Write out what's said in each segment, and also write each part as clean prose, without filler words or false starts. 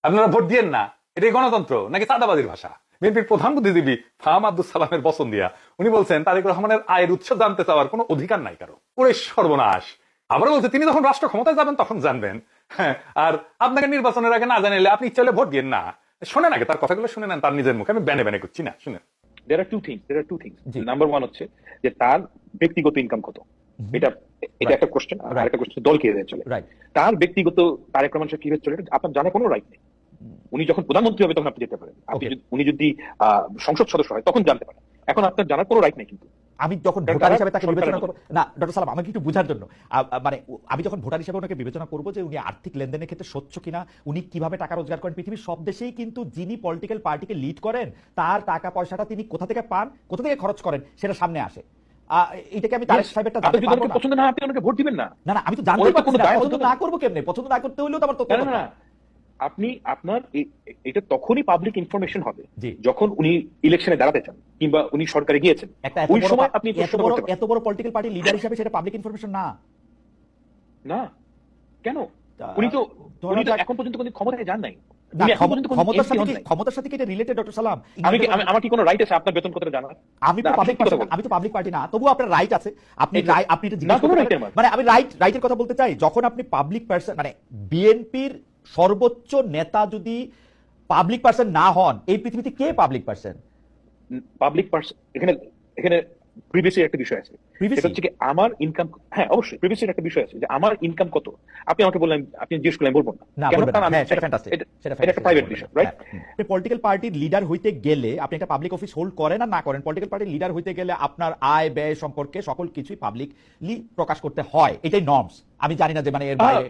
আপনারা ভোট দিয়েন না, এটাই গণতন্ত্র নাকি চাঁদাবাজির ভাষা? বিএনপির প্রধান বুদ্ধিজীবী ফাহাম আব্দুল সালামের বচন দিয়া উনি বলছেন তারেক রহমানের আয়ের উৎস জানতে চাওয়ার কোনো অধিকার নাই কারো। ওরে সর্বনাশ! আবার বলছে তিনি যখন রাষ্ট্র ক্ষমতায় যাবেন তখন জানবেন। হ্যাঁ, আর আপনাকে নির্বাচনের আগে না জানাইলে আপনি ইচ্ছা হলে ভোট দিয়েন না। শোনেন আগে তার কথাগুলো, শুনে নেন তার নিজের মুখে। আমি ব্যানে ব্যানে করছি না, শুনেন। there are two things number one হচ্ছে যে তার ব্যক্তিগত ইনকাম কত, এটা এটা একটা কোশ্চেন। আর একটা কোশ্চেন দল কিভাবে চলে, তার ব্যক্তিগত তারেক রহমান সাহেব কিভাবে চলে আপনার জানার কোনো রাইট নেই। উনি যখন প্রধানমন্ত্রী হবে তখন আপনি যেতে পারেন, উনি যদি সংসদ সদস্য হয় তখন জানতে পারেন। এখন আপনার জানার কোনো রাইট নেই। কিন্তু আমি যখন ভোটার হিসেবে তাকে বিবেচনা করবো না, ডক্টর সালাম আমাকে একটু বোঝার জন্য, মানে আমি যখন ভোটার হিসেবে ওনাকে বিবেচনা করবো যে উনি আর্থিক লেনদেনের ক্ষেত্রে স্বচ্ছ কিনা, উনি কিভাবে টাকা রোজগার করেন। পৃথিবীর সব দেশেই কিন্তু যিনি পলিটিক্যাল পার্টিকে লিড করেন তার টাকা পয়সাটা তিনি কোথা থেকে পান, কোথা থেকে খরচ করেন সেটা সামনে আসে। এটাকে আমি তারেক সাহেবেরটা জানতে পারবো না। পছন্দ না আপনি ওনাকে ভোট দিবেন না। না না, আমি তো জানতে পারছি না পছন্দ না করবো কেমনে, পছন্দ না করতে হলেও তো আমার তথ্য না, আপনি আপনার এটা তখনই পাবলিক ইনফরমেশন হবে যখন উনি ইলেকশনে দাঁড়াতে চান কিংবা উনি সরকারে গিয়েছেন। ওই সময় আপনি এত বড় পলিটিক্যাল পার্টি লিডার হিসেবে সেটা পাবলিক ইনফরমেশন না। না কেন? উনি তো এখন পর্যন্ত কোনো ক্ষমতায় যান নাই। ক্ষমতার সাথে কি এটা রিলেটেড ডক্টর সালাম? আমার কি কোনো রাইট আছে আপনার বেতন কতটা জানার? আমি তো পাবলিক পার্টি না, তবুও আপনার রাইট আছে। আপনি এটা জিজ্ঞেস করতে পারেন। মানে আমি রাইটের কথা বলতে চাই, যখন আপনি পাবলিক পারসন, মানে বিএনপির সর্বোচ্চ নেতা যদি পাবলিক পারসন না হন, এই পৃথিবীতে কে পাবলিক পারসন? পাবলিক পারসন এখানে প্রিভিয়াসের একটা বিষয় আছে। এটা হচ্ছে কি আমার ইনকাম। হ্যাঁ অবশ্যই প্রিভিয়াসের একটা বিষয় আছে যে আমার ইনকাম কত। আপনি আমাকে বললেন, আপনি জিজ্ঞেস করলেন, বলবো না কেন? কারণ এটা একটা প্রাইভেট বিষয়, রাইট? পলিটিক্যাল পার্টির লিডার হইতে গেলে আপনি একটা পাবলিক অফিস হোল্ড করেন আর না করেন, পলিটিক্যাল পার্টির লিডার হইতে গেলে আপনার আয় ব্যয় সম্পর্কে সকল কিছুই পাবলিকলি প্রকাশ করতে হয়। এটাই নর্মস। আমি জানি না যে মানে এর বাইরে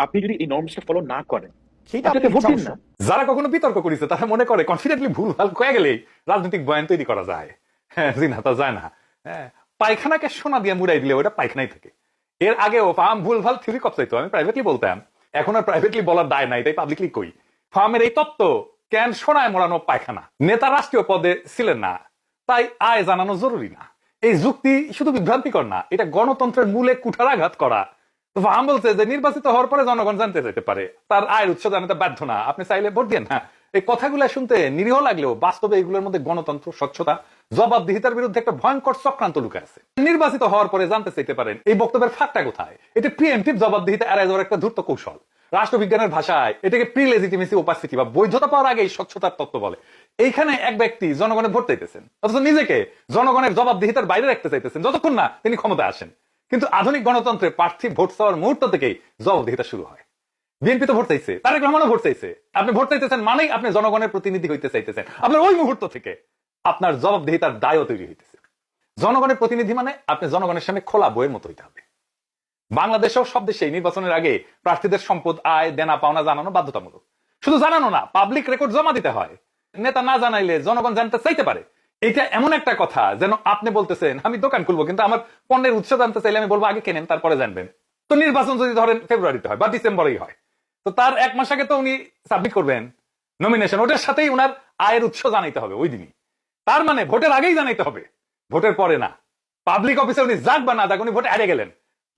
আপনি যদি এই নর্মসটা ফলো না করেন সেটা আপনি ভোট দিন না। যারা কখনো বিতর্ক করেছে তারা মনে করে কনফিডেন্টলি ভুল ভাল কয়ে গেলেই রাজনৈতিক বয়ান তৈরি করা যায়। হ্যাঁ, জিনা তা যায় না। হ্যাঁ, পায়খানাকে সোনা দিয়ে মুড়াই দিলে ওটা পায়খানাই থাকে। এর আগেও ফার্ম ভুল ভাল থিওরি কপসাইতো, আমি প্রাইভেটলি বলতাম, এখন আর প্রাইভেটলি বলার দায় নাই, তাই পাবলিকলি কই। ফার্মের এই তত্ত্ব কেন সোনায় মোড়ানো পায়খানা। নেতা রাষ্ট্রীয় পদে ছিলেন না, তাই আয় জানানো জরুরি না। এই যুক্তি শুধু বিভ্রান্তিকর না, এটা গণতন্ত্রের মূলে কুঠারাঘাত করা। ফার্ম বলছে যে নির্বাচিত হওয়ার পরে জনগণ জানতে চাইতে পারে, তার আয়ের উৎস জানাতে বাধ্য না, আপনি চাইলে ভোট দিয়ে না। এই কথাগুলো শুনতে নিরীহ লাগলেও বাস্তবে এগুলোর মধ্যে গণতন্ত্র, স্বচ্ছতা, জবাবদিহিতার বিরুদ্ধে একটা ভয়ঙ্কর চক্রান্ত লুকায় আছে। নির্বাচিত হওয়ার পরে জানতে চাইতে পারেন, এই বক্তব্যের ফাঁকটা কোথায়? এটা প্রিএমটিভ জবাবদিহিতা এড়ায় যাওয়ার একটা ধূর্ত কৌশল। রাষ্ট্রবিজ্ঞানের ভাষায় এটাকে প্রি লেজিটিমেসি ওপাসিটি বা বৈধতা পাওয়ার আগেই স্বচ্ছতার তত্ত্ব বলে। এইখানে এক ব্যক্তি জনগণের ভোট চাইতেছেন, অথচ নিজেকে জনগণের জবাবদিহিতার বাইরে রাখতে চাইতেছেন যতক্ষণ না তিনি ক্ষমতায় আসেন। কিন্তু আধুনিক গণতন্ত্রে প্রার্থী ভোট চাওয়ার মুহূর্ত থেকেই জবাবদিহিতা শুরু হয়। বিএনপি তো ভোট চাইছে, তারেক রহমানও ভোট চাইছে। আপনি ভোট চাইতেছেন মানেই আপনি জনগণের প্রতিনিধি হইতে চাইতেছেন। আপনার ওই মুহূর্ত থেকে আপনার জবাবদিহিতার দায়ও তৈরি হইতেছে। জনগণের প্রতিনিধি মানে আপনি জনগণের সামনে খোলা বইয়ের মতো হইতে হবে। বাংলাদেশেও সব দেশেই নির্বাচনের আগে প্রার্থীদের সম্পদ, আয়, দেনা পাওনা জানানো বাধ্যতামূলক। শুধু জানানো না, পাবলিক রেকর্ড জমা দিতে হয়। নেতা না জানাইলে জনগণ জানতে চাইতে পারে। এটা এমন একটা কথা যেন আপনি বলতেছেন আমি দোকান খুলবো, কিন্তু আমার পণ্যের উৎস জানতে চাইলে আমি বলবো আগে কেনেন তারপরে জানবেন। তো নির্বাচন যদি ধরেন ফেব্রুয়ারিতে হয় বা ডিসেম্বরেই হয়, তো তার এক মাস আগে তো উনি সাবমিট করবেন নমিনেশন, ওটার সাথেই উনার আয়ের উৎস জানাইতে হবে ওই দিনই। তার মানে ভোটের আগেই জানাইতে হবে, ভোটের পরে না। পাবলিক অফিসে উনি যাক বা না যাক, উনি ভোটে হারিয়ে গেলেন,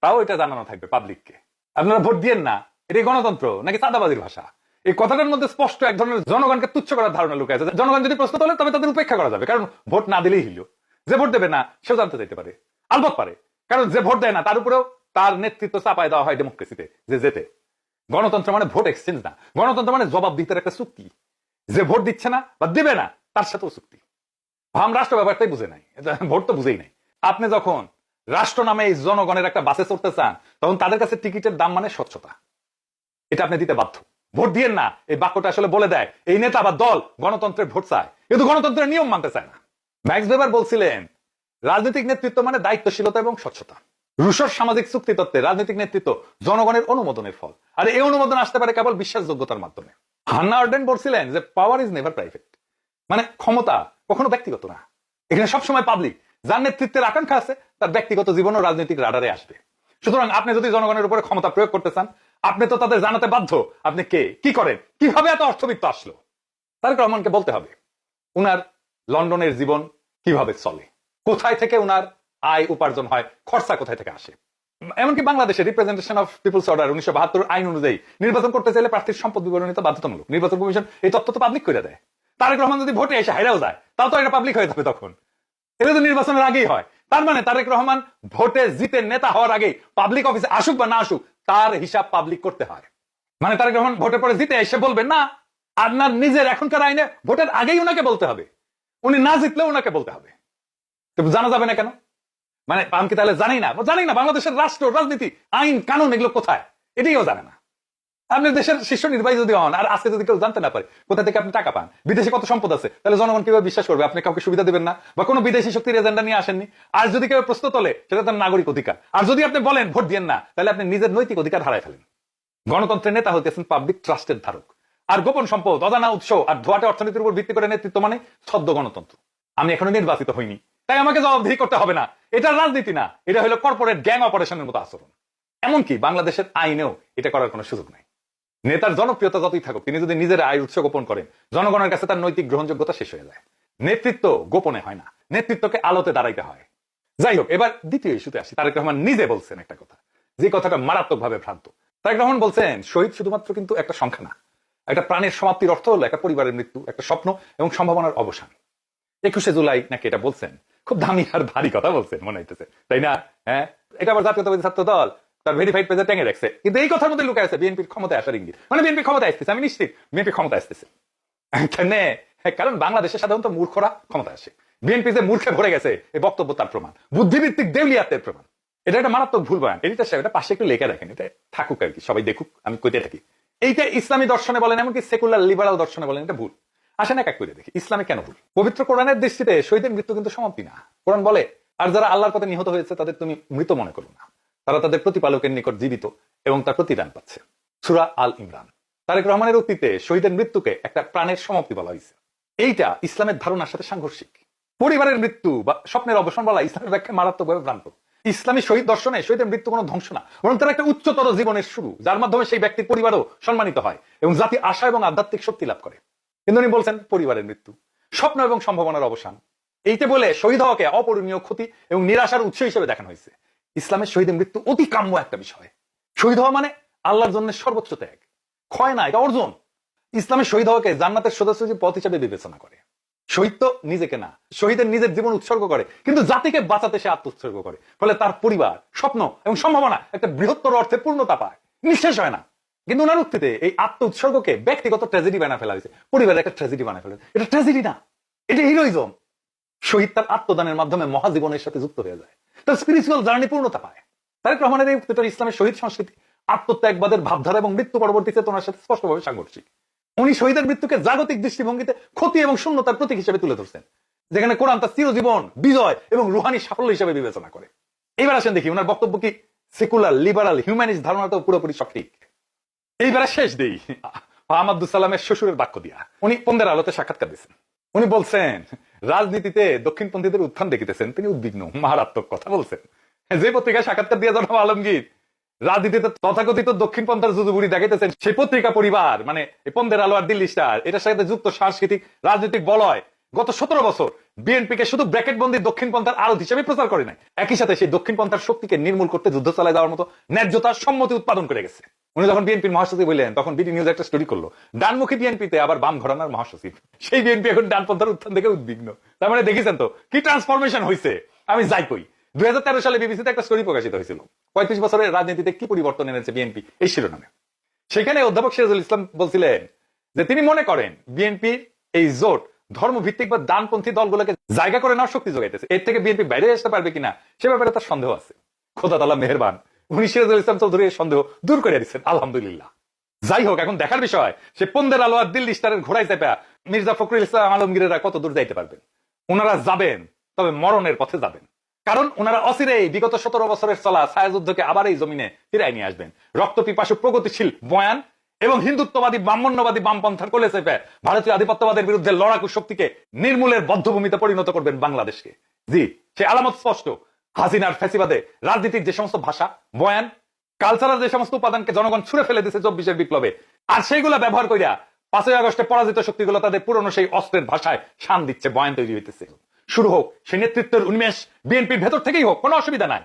তাও এটা জানানো থাকবে পাবলিককে। আপনারা ভোট দিয়েন না, এটাই গণতন্ত্র নাকি চাঁদাবাজির ভাষা? এই কথাটার মধ্যে স্পষ্ট এক ধরনের জনগণকে তুচ্ছ করার ধারণা লুকায় আছে। জনগণ যদি প্রশ্ন তোলে তবে তাদের উপেক্ষা করা যাবে, কারণ ভোট না দিলেই হইল। যে ভোট দেবে না সেও জানতে চাইতে পারে, আলবত পারে, কারণ যে ভোট দেয় না তার উপরেও তার নেতৃত্ব চাপায় দেওয়া হয় ডেমোক্রেসিতে, যে যেতে। গণতন্ত্র মানে ভোট এক্সচেঞ্জ না, গণতন্ত্র মানে জবাবদিহিতার একটা চুক্তি। যে ভোট দিচ্ছে না বা দিবে না তার সাথেও চুক্তি। ভাম রাষ্ট্র ব্যাপারটাই বুঝে নাই, ভোট তো বুঝেই নাই। আপনি যখন রাষ্ট্র নামে এই জনগণের একটা বাসে চড়তে চান, তখন তাদের কাছে টিকিটের দাম মানে স্বচ্ছতা, এটা আপনি দিতে বাধ্য। ভোট দিয়েন না এই বাক্যটা আসলে বলে দেয় এই নেতা বা দল গণতন্ত্রের ভোট চায়, কিন্তু গণতন্ত্রের নিয়ম মানতে চায় না। ম্যাক্স ওয়েবার বলছিলেন রাজনৈতিক নেতৃত্ব মানে দায়িত্বশীলতা এবং স্বচ্ছতা। রুশোর সামাজিক চুক্তি তত্ত্বে রাজনৈতিক নেতৃত্ব জনগণের অনুমোদনের ফল, আর এই অনুমোদন আসতে পারে কেবল বিশ্বাসযোগ্যতার মাধ্যমে। হান্না আর্ডেন বলছিলেন যে পাওয়ার ইজ নেভার প্রাইভেট, মানে ক্ষমতা কখনো ব্যক্তিগত না, এখানে সবসময় পাবলিক। যার নেতৃত্বের আকাঙ্ক্ষা আছে তার ব্যক্তিগত জীবনও রাজনৈতিক রাডারে আসবে। সুতরাং আপনি যদি জনগণের উপরে ক্ষমতা প্রয়োগ করতে চান, আপনি তো তাদের জানাতে বাধ্য আপনি কে, কি করেন, কিভাবে এত অর্থবিত্ত আসলো। তারেক রহমানকে বলতে হবে উনার লন্ডনের জীবন কিভাবে চলে, কোথায় থেকে উনার আয় উপার্জন হয়, খরচা কোথায় থেকে আসে। এমনকি বাংলাদেশে রিপ্রেজেন্টেশন অফ পিপলস অর্ডার 1972 আইন অনুযায়ী নির্বাচন করতে চাইলে প্রার্থীর সম্পদ বিবরণী তো বাধ্যতামূলক। নির্বাচন কমিশন এই তথ্য তো পাবলিক করে দেয়। তারেক রহমান যদি ভোটে এসে হাইরাও যায় তাও তো এটা পাবলিক হয়ে যাবে তখন। এটা তো নির্বাচনের আগেই হয়। তার মানে তারেক রহমান ভোটে জিতে নেতা হওয়ার আগে পাবলিক অফিসে আসুক বা না আসুক তার হিসাব পাবলিক করতে হয়। মানে তারেক রহমান ভোটের পরে জিতে এসে বলবেন না, আপনার নিজের এখনকার আইনে ভোটের আগেই ওনাকে বলতে হবে, উনি না জিতলেও ওনাকে বলতে হবে। জানা যাবে না কেন? মানে আমি কি তাহলে জানি না বাংলাদেশের রাষ্ট্র রাজনীতি আইন কানুন এগুলো কোথায়, এটাইও জানে না। আপনি দেশের শীর্ষ নির্বাহী যদি হন আর আজকে যদি কেউ জানতে না পারে কোথা থেকে আপনি টাকা পান, বিদেশে কত সম্পদ আছে, তাহলে জনগণ কিভাবে বিশ্বাস করবে? আপনি কাউকে সুবিধা দেবেন না বা কোনো বিদেশি শক্তির এজেন্ডা নিয়ে আসেননি। আর যদি কেউ প্রশ্ন তোলে সেটা তার নাগরিক অধিকার। আর যদি আপনি বলেন ভোট দিয়েন না, তাহলে আপনি নিজের নৈতিক অধিকার হারাই ফেলেন। গণতন্ত্রের নেতা হতেছেন পাবলিক ট্রাস্টের ধারক। আর গোপন সম্পদ, অজানা উৎস আর ধোয়াটে অর্থনীতির উপর ভিত্তি করে নেতৃত্ব মানে ছদ্ম গণতন্ত্র। আমি এখনো নির্বাচিত হইনি, তাই আমাকে জবাবদিহি করতে হবে না। এটা রাজনীতি না, এটা হলো কর্পোরেট গ্যাং অপারেশনের মতো আচরণ। এমনকি বাংলাদেশের আইনেও এটা করার কোনো সুযোগ নাই। নেতার জনপ্রিয়তা যতই থাকুক, তিনি যদি নিজের আয়ের উৎস গোপন করেন, জনগণের কাছে তার নৈতিক গ্রহণযোগ্যতা শেষ হয়ে যায়। নেতৃত্ব গোপনে হয় না, নেতৃত্বকে আলোতে দাঁড়াইতে হয়। যাই হোক, এবার দ্বিতীয় ইস্যুতে আসি। তারেক রহমান নিজে বলছেন একটা কথা, যে কথাটা মারাত্মকভাবে ভ্রান্ত। তারেক রহমান বলছেন শহীদ শুধুমাত্র কিন্তু একটা সংখ্যা না, একটা প্রাণের সমাপ্তির অর্থ হলো একটা পরিবারের মৃত্যু, একটা স্বপ্ন এবং সম্ভাবনার অবসান। 21শে জুলাই নাকি এটা বলছেন, খুব দামি আর ভারী কথা বলছেন মনে হইতেছে, তাই না? হ্যাঁ, এটা আবার জাতীয়তাবাদী ছাত্র দল তার ভেরিফাইড পেজে টেঙে রাখছে, কিন্তু এই কথার মধ্যে লুকায় আছে বিএনপির ক্ষমতায় আসার ইঙ্গিত। মানে বিএনপি ক্ষমতায় আসতেছে, আমি নিশ্চিত বিএনপি ক্ষমতায় আসতেছে। কারণ বাংলাদেশে সাধারণত মূর্খরা ক্ষমতা আসে। বিএনপি যে মূর্খে ভরে গেছে এই বক্তব্য তার প্রমাণ, বুদ্ধিভিত্তিক দেউলিয়াতের প্রমাণ। এটা একটা মারাত্মক ভুল বয়ান। এডিটর সাহেব এটা পাশে একটু লেখা রাখেন, এটা থাকুক আর কি, সবাই দেখুক আমি কইতে থাকি। এইটা ইসলামী দর্শনে বলেন, এমনকি সেকুলার লিবারাল দর্শনে বলেন, এটা ভুল। আসেন এক এক করে দেখি ইসলামে কেন ভুল। পবিত্র কোরআনের দৃষ্টিতে শহীদের মৃত্যু কিন্তু সমাপ্তি না। কোরআন বলে, আর যারা আল্লাহর পথে নিহত হয়েছে তাদের তুমি মৃত মনে করো না, তারা তাদের প্রতিপালকের নিকট জীবিত এবং তার প্রতিদান পাচ্ছে। সূরা আল ইমরান। তারেক রহমানের উক্তিতে শহীদের মৃত্যুকে একটা প্রাণের সমাপ্তি বলা হয়েছে। এইটা ইসলামের ধারণার সাথে সাংঘর্ষিক। পরিবারের মৃত্যু বা স্বপ্নের অবসান বলা ইসলামের ব্যাখ্যা মারাত্মকভাবে ভ্রান্ত। ইসলামী শহীদ দর্শনে শহীদের মৃত্যু কোনো ধ্বংস না, বরং তার একটা উচ্চতর জীবনের শুরু, যার মাধ্যমে সেই ব্যক্তির পরিবারও সম্মানিত হয় এবং জাতি আশা এবং আধ্যাত্মিক শক্তি লাভ করে। কিন্তু উনি বলছেন পরিবারের মৃত্যু, স্বপ্ন এবং সম্ভাবনার অবসান। এইতে বলে শহীদ হওয়াকে অপূরণীয় ক্ষতি এবং নিরাশার উৎস হিসেবে দেখানো হয়েছে। ইসলামের শহীদের মৃত্যু অতি কাম্য একটা বিষয়। শহীদ হওয়া মানে আল্লাহর জন্য সর্বোচ্চ ত্যাগ, ক্ষয় না, এটা অর্জন। ইসলামের শহীদ হওয়াকে জান্নাতের সদস্য পথ হিসেবে বিবেচনা করে। শহীদ তো নিজেকে না, শহীদের নিজের জীবন উৎসর্গ করে, কিন্তু জাতিকে বাঁচাতে সে আত্ম উৎসর্গ করে। ফলে তার পরিবার, স্বপ্ন এবং সম্ভাবনা একটা বৃহত্তর অর্থে পূর্ণতা পায়, নিঃশেষ হয় না। কিন্তু ওনার উক্তিতে এই আত্ম উৎসর্গকে ব্যক্তিগত ট্র্যাজেডি বানা ফেলা হয়েছে, পরিবারের একটা ট্র্যাজেডি বানা ফেলা। এটা ট্র্যাজেডি না, এটা হিরোইজম। শহীদ তার আত্মদানের মাধ্যমে মহাজীবনের সাথে যুক্ত হয়ে যায়, তার স্পিরিচুয়াল জার্নি পূর্ণতা পায়। তারেক রহমানের এই উক্তিটা ইসলামের শহীদ সংস্কৃতি, আত্মত্যাগবাদের ভাবধারা এবং মৃত্যু পরবর্তী চেতনার সাথে স্পষ্টভাবে সাংঘর্ষিক। উনি শহীদের মৃত্যুকে জাগতিক দৃষ্টিভঙ্গিতে ক্ষতি এবং শূন্যতার প্রতীক হিসেবে তুলে ধরছেন, যেখানে কোরআন তার চিরজীবন বিজয় এবং রুহানি সাফল্য হিসেবে বিবেচনা করে। এইবার আসেন দেখি ওনার বক্তব্য কি সেকুলার লিবারাল হিউম্যানিস্ট ধারণাটা পুরোপুরি সঠিক। এইবারে শেষ দেই আহমদুল সালামের শ্বশুরের বাক্য দিয়া। উনি পন্দের আলোতে সাক্ষাৎকার দিয়েছেন। উনি বলছেন রাজনীতিতে দক্ষিণপন্থীদের উত্থান দেখিতেছেন, তিনি উদ্বিগ্ন। মারাত্মক কথা বলছেন। যে পত্রিকায় সাক্ষাৎকার দিয়ে জনাব আলমগীর রাজনীতিতে তথাকথিত দক্ষিণপন্থার যুযুবুড়ি দেখাইতেছেন, সেই পত্রিকা পরিবার মানে পন্দের আলো আর দিল্লি স্টার এটার সাথে যুক্ত সাংস্কৃতিক রাজনৈতিক বলয় গত 17 বছর বিএনপিকে শুধু ব্র্যাকেট বন্দী দক্ষিণপন্থার আরোধ হিসেবে প্রচার করে নাই, একই সাথে সেই দক্ষিণপন্থার শক্তিকে নির্মূল করতে যুদ্ধ চালায় দেওয়ার মতো ন্যায্যতার সম্মতি উৎপাদন করে গেছে। উনি যখন বিএনপির মহাসচিব হইলেন তখন বিডি নিউজ একটা স্টোরি করলো, ডানমুখী বিএনপিতে আবার বাম ঘরানার মহাসচিব। সেই বিএনপি এখন ডানপন্থার উত্থান দেখে উদ্বিগ্ন। তার মানে দেখেছেন তো কি ট্রান্সফরমেশন হয়েছে। আমি যাই কই 2013 সালে বিবিসিতে একটা স্টোরি প্রকাশিত হয়েছিল, 35 বছরের রাজনীতিতে কি পরিবর্তন এনেছে বিএনপি, এই শিরোনামে। সেখানে অধ্যাপক সিরাজুল ইসলাম বলছিলেন যে তিনি মনে করেন বিএনপি এই জোট ধর্মভিত্তিক বা ডানপন্থী দলগুলোকে জায়গা করে নেওয়ার শক্তি যোগাইতেছে। এর থেকে বিএনপি বাইরে আসতে পারবে কিনা সে ব্যাপারে তার সন্দেহ আছে। খোদা তাআলা মেহেরবান, উনি সিরাজুল ইসলাম চৌধুরীর সন্দেহ দূর করে দিচ্ছেন, আলহামদুলিল্লাহ। যাই হোক, এখন দেখার বিষয় সে পন্দের আলো আর দিল্লি স্টারের ঘোড়ায় চেপা মির্জা ফখরুল ইসলাম আলমগীরেরা কত দূর যাইতে পারবেন। ওনারা যাবেন, তবে মরণের পথে যাবেন। কারণ ওনারা অচিরেই বিগত 17 বছরের চলা ছায়াযুদ্ধকে আবার এই জমিনে ফিরাই নিয়ে আসবেন। রক্তপিপাসু প্রগতিশীল বয়ান এবং হিন্দুত্ববাদী ব্রাহ্মণ্যবাদী বামপন্থার কোলে চেপে ভারতীয় আধিপত্যবাদের বিরুদ্ধে লড়াকু শক্তিকে নির্মূলের বদ্ধভূমিতে পরিণত করবেন বাংলাদেশকে। জি, সে আলামত স্পষ্ট। হাসিনার ফ্যাসিবাদে রাজনীতির যে সমস্ত ভাষা, বয়ান, কালচারাল যে সমস্ত উপাদানকে জনগণ ছুড়ে ফেলে দিয়েছে 24-এর বিপ্লবে, আর সেইগুলা ব্যবহার করিয়া 5ই আগস্টে পরাজিত শক্তিগুলো তাদের পুরনো সেই অস্ত্রের ভাষায় শান দিচ্ছে, বয়ান তৈরি হইতেছে। শুরু হোক সেই নেতৃত্বের উন্মেষ বিএনপির ভেতর থেকেই হোক, কোনো অসুবিধা নাই।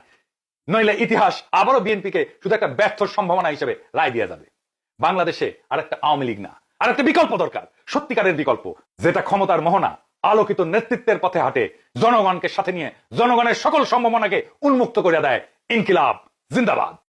নইলে ইতিহাস আবারও বিএনপিকে শুধু একটা ব্যর্থ সম্ভাবনা হিসেবে রায় দিয়ে যাবে। বাংলাদেশে আর একটা আওয়ামী লীগ না, আর একটা বিকল্প দরকার, সত্যিকারের বিকল্প, যেটা ক্ষমতার মোহনা, আলোকিত নেতৃত্বের পথে হাঁটে, জনগণকে সাথে নিয়ে জনগণের সকল সম্ভাবনাকে উন্মুক্ত করে দেয়। ইনকিলাব জিন্দাবাদ।